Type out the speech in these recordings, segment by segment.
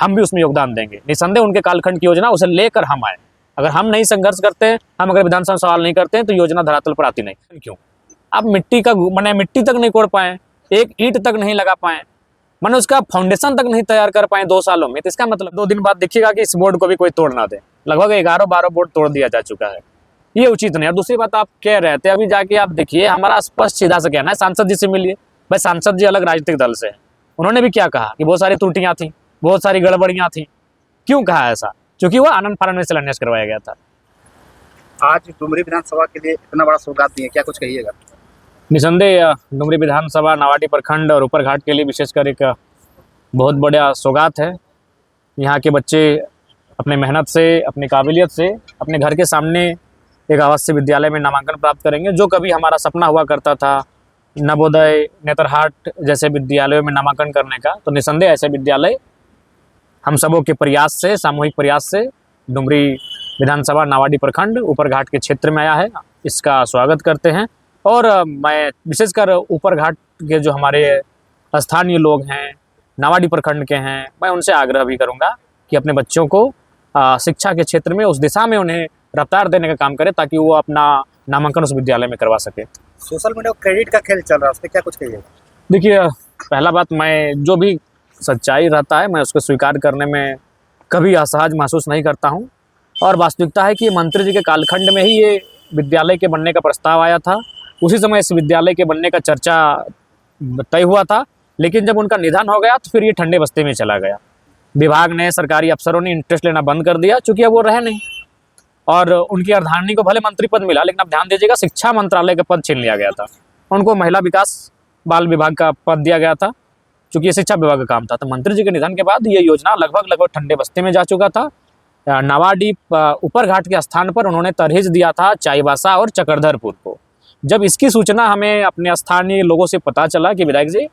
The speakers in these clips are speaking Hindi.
हम भी उसमें योगदान देंगे। निसंदेह उनके कालखंड की योजना उसे लेकर हम आए। अगर हम नहीं संघर्ष करते हैं, हम अगर विधानसभा में सवाल नहीं करते हैं तो योजना धरातल पर आती नहीं। क्यों? आप मिट्टी तक नहीं कोड़ पाए, एक ईंट तक नहीं लगा पाए, मैंने उसका फाउंडेशन तक नहीं तैयार कर पाए 2 सालों में। तो इसका मतलब 2 दिन बाद देखिएगा कि इस बोर्ड को भी कोई तोड़ ना दे। लगभग 11-12 बोर्ड तोड़ दिया जा चुका है। ये उचित नहीं है। दूसरी बात, आप कह रहे थे अभी जाके आप देखिए, हमारा स्पष्ट सीधा से कहना है, सांसद जी से मिलिए। भाई सांसद जी अलग राजनीतिक दल से हैं, उन्होंने भी क्या कहा कि बहुत सारी त्रुटियां थी, बहुत सारी गड़बड़ियां थी। क्यों कहा ऐसा? क्योंकि वो आनंद फानंद में शिलान्यास करवाया गया था। आज डुमरी विधानसभा के लिए इतना बड़ा सौगात दिए, क्या कुछ कहिएगा? निसंदेह डुमरी विधानसभा, नावाडी प्रखंड और ऊपरघाट के लिए विशेषकर एक बहुत बड़ा सौगात है। यहाँ के बच्चे अपने मेहनत से, अपनी काबिलियत से अपने घर के सामने एक आवासीय विद्यालय में नामांकन प्राप्त करेंगे। जो कभी हमारा सपना हुआ करता था नवोदय, नेतरहाट जैसे विद्यालयों में नामांकन करने का, तो निसंदेह ऐसे विद्यालय हम सबों के प्रयास से, सामूहिक प्रयास से डुमरी विधानसभा, नावाडी प्रखंड, ऊपरघाट के क्षेत्र में आया है। इसका स्वागत करते हैं। और मैं विशेषकर ऊपरघाट के जो हमारे स्थानीय लोग हैं, नावाडी प्रखंड के हैं, मैं उनसे आग्रह भी करूंगा कि अपने बच्चों को शिक्षा के क्षेत्र में उस दिशा में उन्हें रफ्तार देने का काम करें, ताकि वो अपना नामांकन उस विद्यालय में करवा सके। सोशल मीडिया क्रेडिट का खेल चल रहा है, उस पर क्या कुछ कहिएगा? देखिए, पहला बात, मैं जो भी सच्चाई रहता है मैं उसको स्वीकार करने में कभी असहज महसूस नहीं करता हूँ। और वास्तविकता है कि मंत्री जी के कालखंड में ही ये विद्यालय के बनने का प्रस्ताव आया था। उसी समय इस विद्यालय के बनने का चर्चा तय हुआ था, लेकिन जब उनका निधन हो गया तो फिर ये ठंडे बस्ते में चला गया। विभाग ने, सरकारी अफसरों ने इंटरेस्ट लेना बंद कर दिया, चूँकि अब वो रहे नहीं। और उनकी अर्धांगिनी को भले मंत्री पद मिला, लेकिन अब ध्यान दीजिएगा, शिक्षा मंत्रालय का पद छीन लिया गया था। उनको महिला विकास बाल विभाग का पद दिया गया था, चूँकि ये शिक्षा विभाग का काम था। तो मंत्री जी के निधन के बाद ये योजना लगभग ठंडे बस्ते में जा चुका था। नावाडी ऊपरघाट के स्थान पर उन्होंने तरहीज दिया था चाईबासा और चक्रधरपुर को। जब इसकी सूचना हमें अपने स्थानीय लोगों से पता चला कि विधायक जी,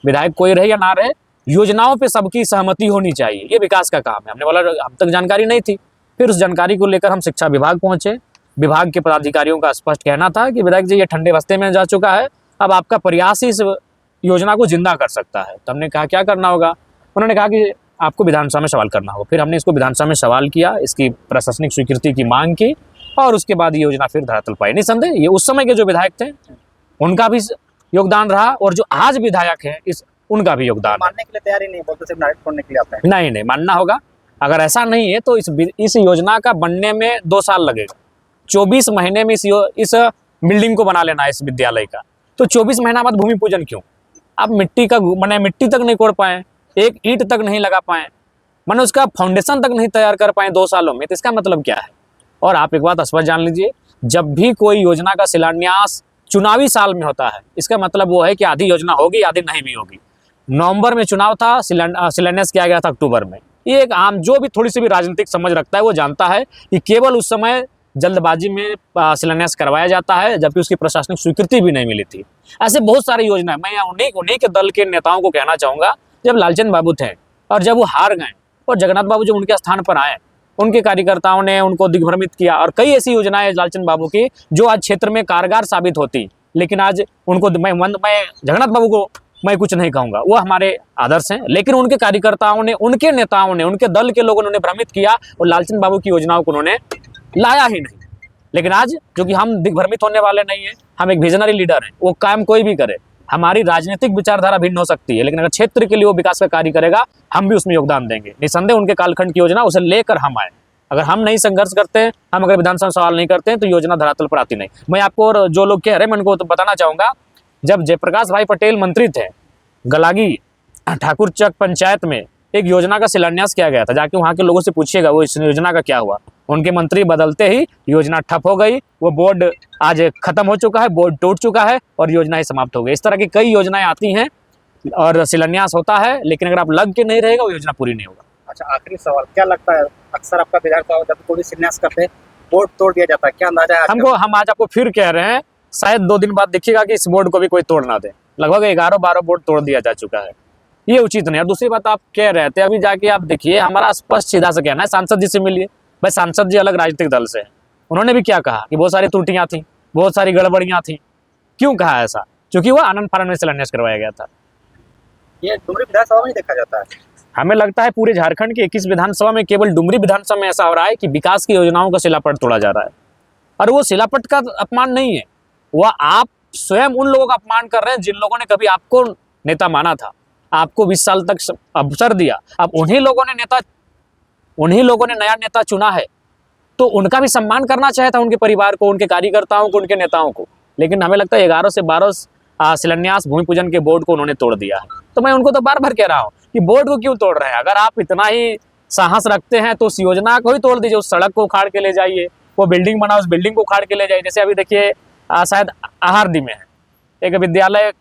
विधायक कोई रहे या ना रहे, योजनाओं पे सबकी सहमति होनी चाहिए, ये विकास का काम है। हमने बोला अब तक जानकारी नहीं थी। फिर उस जानकारी को लेकर हम शिक्षा विभाग पहुंचे। विभाग के पदाधिकारियों का स्पष्ट कहना था कि विधायक जी, ये ठंडे बस्ते में जा चुका है, अब आपका प्रयास ही इस योजना को जिंदा कर सकता है। तो हमने कहा क्या करना होगा? उन्होंने कहा कि आपको विधानसभा में सवाल करना होगा। फिर हमने इसको विधानसभा में सवाल किया, इसकी प्रशासनिक स्वीकृति की मांग की, और उसके बाद ये योजना फिर धरातल पाई। निसंदेह ये उस समय के जो विधायक थे उनका भी योगदान रहा, और जो आज विधायक है उनका भी योगदान। मानने के लिए तैयार ही नहीं, बोलते सिर्फ नाटक छोड़ने के लिए आते हैं। नहीं, मानना होगा। अगर ऐसा नहीं है तो इस योजना का बनने में 2 साल लगेगा। 24 महीने में इस बिल्डिंग को बना लेना है, इस विद्यालय का। तो 24 महीना बाद भूमि पूजन क्यों? आप मिट्टी तक नहीं कोड़ पाए, एक ईंट तक नहीं लगा पाए, मैंने उसका फाउंडेशन तक नहीं तैयार कर पाए 2 सालों में। तो इसका मतलब क्या है? और आप एक बात स्पष्ट जान लीजिए, जब भी कोई योजना का शिलान्यास चुनावी साल में होता है, इसका मतलब वो है कि आधी योजना होगी, आधी नहीं भी होगी। नवंबर में चुनाव था, शिलान्यास किया गया था अक्टूबर में। ये एक आम, जो भी थोड़ी सी भी राजनीतिक समझ रखता है वो जानता है कि केवल उस समय जल्दबाजी में शिलान्यास करवाया जाता है, जबकि उसकी प्रशासनिक स्वीकृति भी नहीं मिली थी। ऐसे बहुत सारी योजनाएं। मैं यहाँ उन्हीं के दल के नेताओं को कहना चाहूँगा, जब लालचंद बाबू थे और जब वो हार गए और जगन्नाथ बाबू जब उनके स्थान पर आए, उनके कार्यकर्ताओं ने उनको दिग्भ्रमित किया, और कई ऐसी योजनाएं लालचंद बाबू की जो आज क्षेत्र में कारगर साबित होती। लेकिन आज उनको मैं जगन्नाथ बाबू को मैं कुछ नहीं कहूँगा, वो हमारे आदर्श हैं, लेकिन उनके कार्यकर्ताओं ने, उनके नेताओं ने, उनके दल के लोगों ने उन्हें भ्रमित किया और लालचंद बाबू की योजनाओं को उन्होंने लाया ही नहीं। लेकिन आज जो कि हम दिग्भ्रमित होने वाले नहीं हैं, हम एक विजनरी लीडर हैं। वो काम कोई भी करे, हमारी राजनीतिक विचारधारा भिन्न हो सकती है, लेकिन अगर क्षेत्र के लिए वो विकास का कार्य करेगा, हम भी उसमें योगदान देंगे। निसंदेह उनके कालखंड की योजना उसे लेकर हम आए। अगर हम नहीं संघर्ष करते हैं, हम अगर विधानसभा में सवाल नहीं करते हैं तो योजना धरातल पर आती नहीं। मैं आपको, और जो लोग कह रहे हैं, मैं उनको तो बताना चाहूँगा, जब जयप्रकाश भाई पटेल मंत्री थे, गलागी ठाकुर चक पंचायत में एक योजना का शिलान्यास किया गया था। जाके वहाँ के लोगों से पूछिएगा वो इस योजना का क्या हुआ। उनके मंत्री बदलते ही योजना ठप हो गई, वो बोर्ड आज खत्म हो चुका है, बोर्ड टूट चुका है और योजना ही समाप्त हो गई। इस तरह की कई योजनाएं आती हैं और शिलान्यास होता है, लेकिन अगर आप लग के नहीं रहेगा वो योजना पूरी नहीं होगा। अच्छा, आखिरी सवाल, क्या लगता है, अक्सर आपका विधायक जब कोई शिलान्यास करते हैं बोर्ड तोड़ दिया जाता है, क्या अंदाजा है? हम आज आपको फिर कह रहे हैं, शायद 2 दिन बाद देखिएगा कि इस बोर्ड को भी कोई तोड़ ना दे। लगभग 11-12 बोर्ड तोड़ दिया जा चुका है। ये उचित नहीं है। दूसरी बात, आप कह रहे थे अभी जाके आप देखिए, हमारा स्पष्ट सीधा से कहना है, सांसद जी से मिलिए। भाई सांसद जी अलग राजनीतिक दल से हैं, उन्होंने भी क्या कहा कि बहुत सारी त्रुटियां थी, बहुत सारी गड़बड़ियां थी। क्यों कहा ऐसा? क्योंकि वो आनंद फानंद में शिलान्यास करवाया गया था। ये डुमरी विधानसभा में देखा जाता है। हमें लगता है पूरे झारखंड की 21 विधानसभा में केवल डुमरी विधानसभा में ऐसा हो रहा है कि विकास की योजनाओं का शिलापट तोड़ा जा रहा है। और वो शिलापट का अपमान नहीं है, वह आप स्वयं उन लोगों का अपमान कर रहे हैं जिन लोगों ने कभी आपको नेता माना था, आपको 20 साल तक अवसर दिया। अब उन्हीं लोगों ने नया नेता चुना है, तो उनका भी सम्मान करना चाहिए था, उनके परिवार को, उनके कार्यकर्ताओं को, उनके नेताओं को। लेकिन हमें लगता है 11 से 12 शिलान्यास भूमि पूजन के बोर्ड को उन्होंने तोड़ दिया है। तो मैं उनको तो बार बार कह रहा हूँ कि बोर्ड को क्यों तोड़ रहे हैं? अगर आप इतना ही साहस रखते हैं तो उस योजना को ही तोड़ दीजिए, उस सड़क को उखाड़ के ले जाइए, वो बिल्डिंग बनाओ, उस बिल्डिंग को उखाड़ के ले जाइए। जैसे अभी देखिए शायद आहारदी में है एक विद्यालय,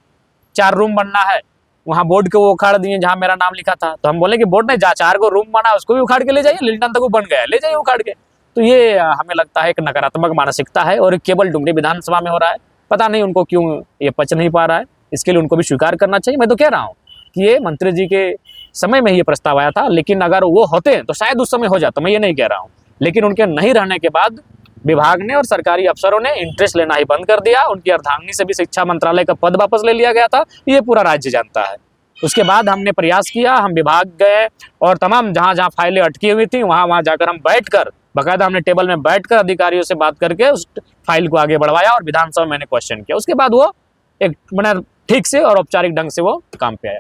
4 रूम बनना है, वहाँ बोर्ड को वो उखाड़ दिए जहाँ मेरा नाम लिखा था। तो हम बोले कि बोर्ड ने जहाँ 4 को रूम बना उसको भी उखाड़ के ले जाइए, लिंटन तक वो बन गया, ले जाइए उखाड़ के। तो ये हमें लगता है एक नकारात्मक मानसिकता है और केवल डुमरी विधानसभा में हो रहा है। पता नहीं उनको क्यों ये पच नहीं पा रहा है, इसके लिए उनको भी स्वीकार करना चाहिए। मैं तो कह रहा हूँ कि ये मंत्री जी के समय में ही ये प्रस्ताव आया था, लेकिन अगर वो होते तो शायद उस समय हो जाता, मैं ये नहीं कह रहा हूँ। लेकिन उनके नहीं रहने के बाद विभाग ने और सरकारी अफसरों ने इंटरेस्ट लेना ही बंद कर दिया। उनकी अर्धांगिनी से भी शिक्षा मंत्रालय का पद वापस ले लिया गया था, ये पूरा राज्य जानता है। उसके बाद हमने प्रयास किया, हम विभाग गए और तमाम जहाँ जहाँ फाइलें अटकी हुई थी वहाँ जाकर हम बैठकर, बाकायदा हमने टेबल में बैठकर अधिकारियों से बात करके उस फाइल को आगे बढ़वाया और विधानसभा में मैंने क्वेश्चन किया। उसके बाद वो एक मैंने ठीक से और औपचारिक ढंग से वो काम पे आया।